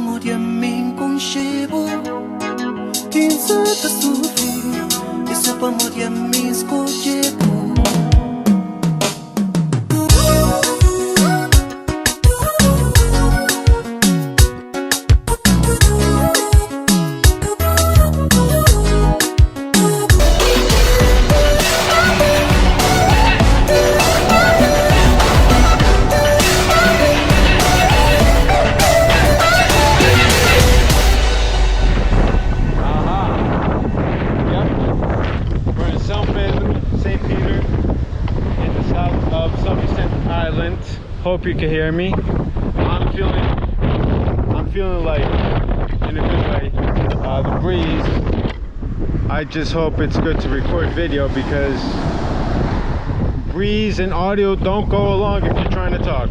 amor e a mim conchego. Quem se te sofre, esse amor e a mim escolhego. Hope you can hear me. I'm feeling like in a good way. The breeze. I just hope it's good to record video because breeze and audio don't go along if you're trying to talk.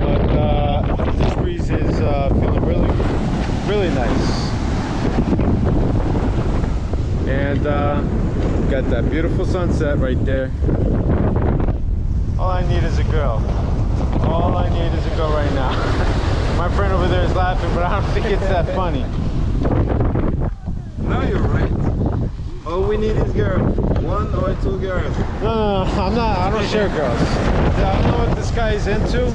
But this breeze is feeling really nice. And got that beautiful sunset right there. All I need is a girl. All I need is a girl right now. My friend over there is laughing, but I don't think it's that funny. No, you're right. All we need is girl. One or two girls. No, I don't share girls. I don't know what this guy is into.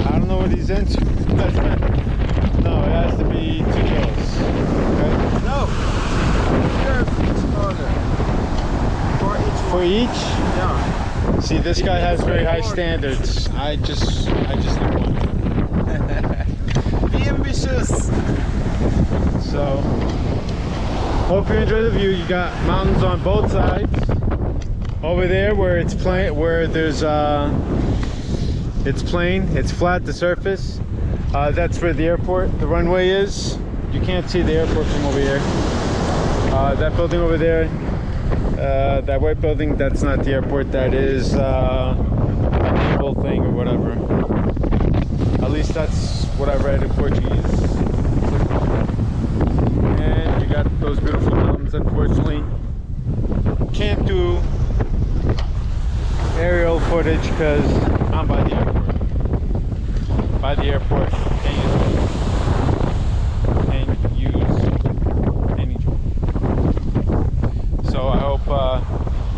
I don't know what he's into. No, it has to be two girls. Okay? No. Two girls, each other. For each? Yeah. See, this guy has very high standards. I just need one. Be ambitious. So, hope you enjoy the view. You got mountains on both sides. Over there, where it's plain, where there's it's plain, it's flat, the surface. That's where the airport, the runway is. You can't see the airport from over here. That building over there. That white building, that's not the airport, that is a whole thing or whatever. At least that's what I read in Portuguese. And you got those beautiful mountains. Unfortunately, can't do aerial footage because I'm by the airport. By the airport, can't use any drone. So I hope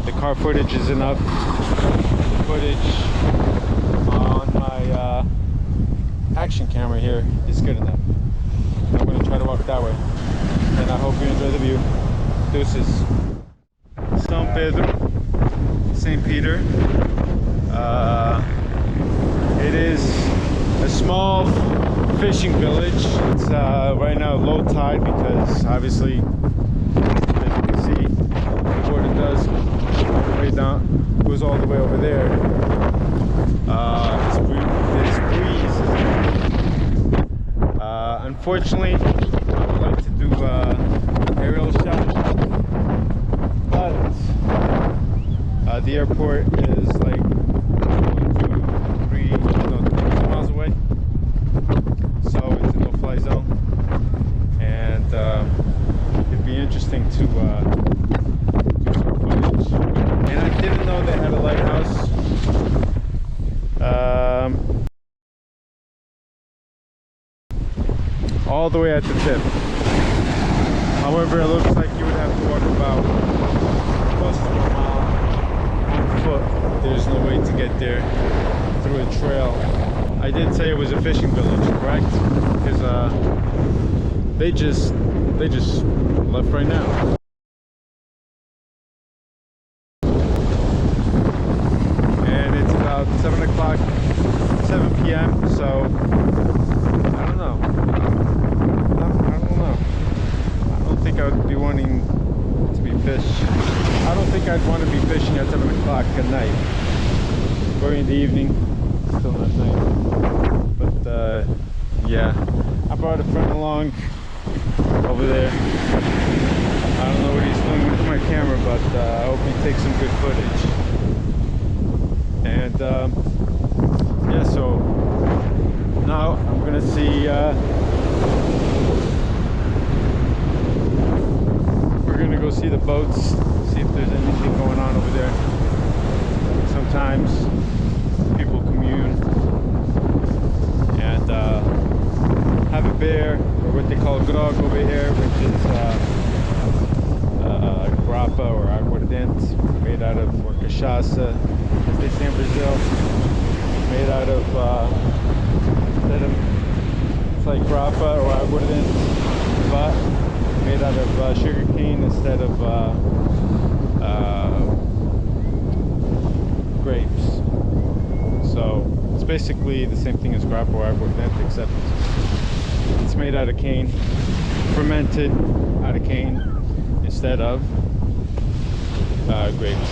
the car footage is enough. The footage on my action camera here is good enough. I'm going to try to walk that way. And I hope you enjoy the view. Deuces. São Pedro, St. Peter. It is a small fishing village. It's right now low tide because obviously, as you can see, what it does way down, goes all the way over there. This breeze is unfortunately, I would like to do aerial shots, but the airport is like 2 miles away, so it's a no-fly zone, and it'd be interesting to do some footage. And I didn't know they had a lighthouse. All the way at the tip. However, it looks like you would have to walk about close to 1 mile on foot. There's no way to get there through a trail. I did say it was a fishing village, correct? Because they just left right now. And it's about 7 o'clock, 7 p.m. So I don't know. I don't think I would be wanting to be fished. I don't think I'd want to be fishing at 7 o'clock at night. Or in the evening. Still not night. But yeah. I brought a friend along over there. I don't know what he's doing with my camera, but I hope he takes some good footage. And yeah, so now I'm gonna see we're gonna go see the boats, see if there's anything going on over there. Sometimes people commune, and beer, or what they call grog over here, which is grappa or aguardente, made out of, or cachaça, as they say in Brazil, made out of, it's like grappa or aguardente, but made out of sugar cane instead of grapes. So it's basically the same thing as grappa or aguardente, except it's made out of cane, fermented out of cane instead of grapes,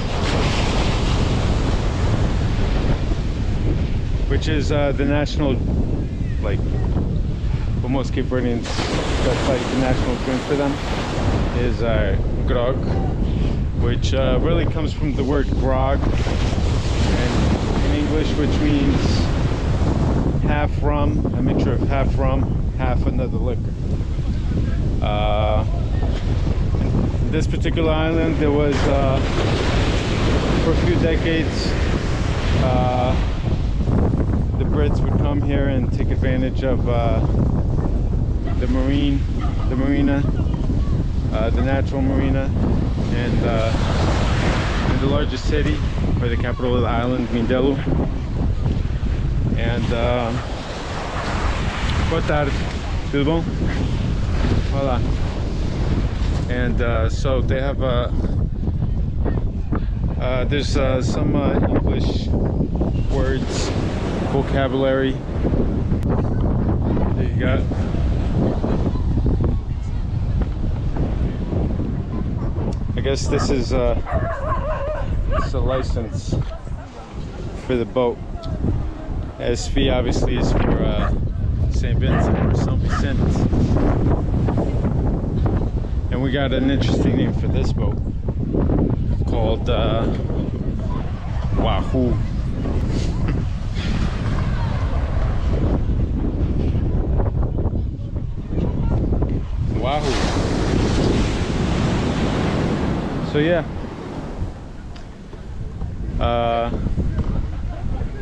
which is the national, like, for most Cape Verdeans, that's like the national drink for them, is grog, which really comes from the word grog and in English, which means half rum, a mixture of half rum, half another liquor. In this particular island, there was for a few decades the Brits would come here and take advantage of the marina, the natural marina, and in the largest city, or the capital of the island, Mindelo. And boa tarde, tudo bom? Olá. And so they have there's some English words, vocabulary. There you go. I guess this is a license for the boat. SV obviously is for St. Vincent or São Vicente. And we got an interesting name for this boat called Wahoo. Wahoo. So yeah,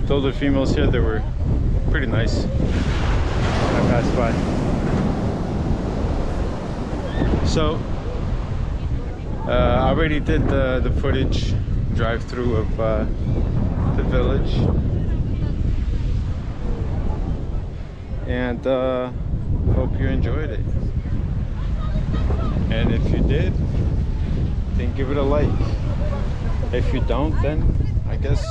told the females here they were pretty nice when I passed by. So I already did the footage drive-through of the village, and hope you enjoyed it. And if you did, then give it a like. If you don't, then I guess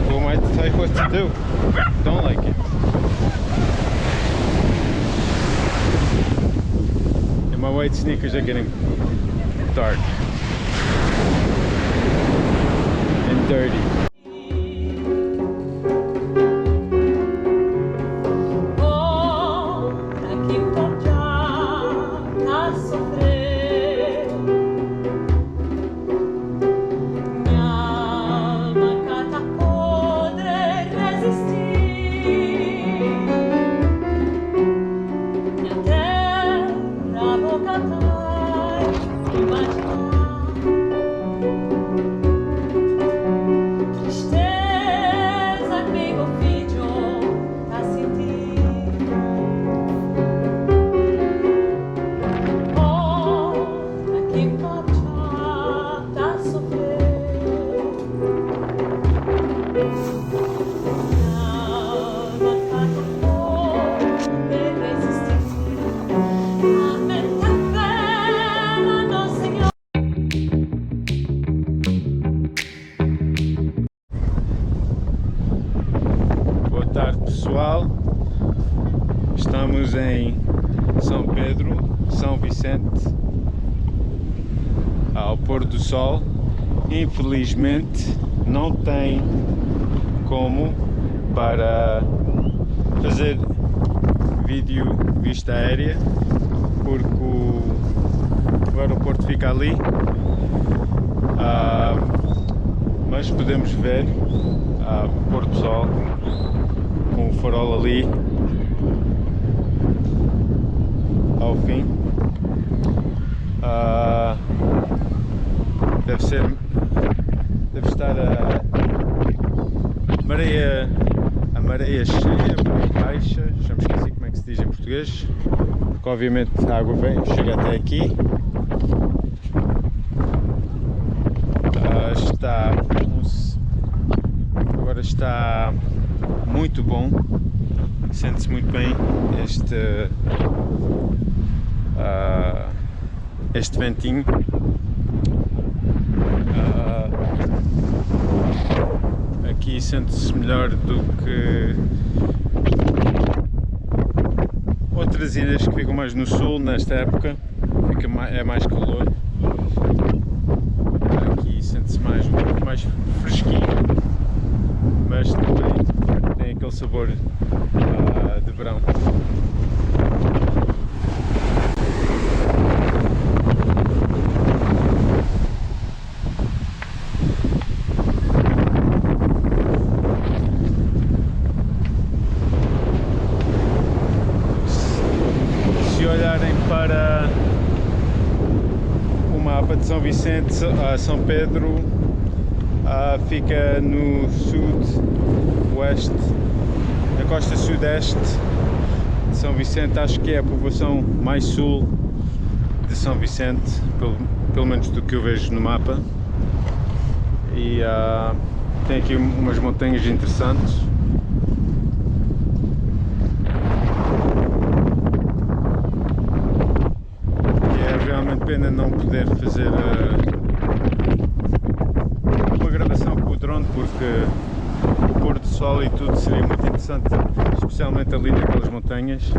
who am I to tell you what to do? Don't like it. And my white sneakers are getting dark and dirty. Pessoal, estamos em São Pedro, São Vicente, ao pôr do sol. Infelizmente não tem como para fazer vídeo vista aérea, porque o aeroporto fica ali, mas podemos ver o pôr do sol com o farol ali ao fim. Deve estar a maré cheia, maré baixa, já me esqueci como é que se diz português, porque obviamente a água chega até aqui. Agora está muito bom, sente-se muito bem este ventinho. Aqui sente-se melhor do que outras ilhas que ficam mais no sul nesta época, é mais calor. Aqui sente-se um pouco mais fresquinho, mas também tem aquele sabor de verão. Se olharem para o mapa de São Vicente, São Pedro fica no sudoeste, na costa sudeste de São Vicente. Acho que é a povoação mais sul de São Vicente, pelo menos do que eu vejo no mapa. E tem aqui umas montanhas interessantes. Pena não poder fazer uma gravação com o drone, porque o pôr do sol e tudo seria muito interessante, especialmente ali naquelas montanhas.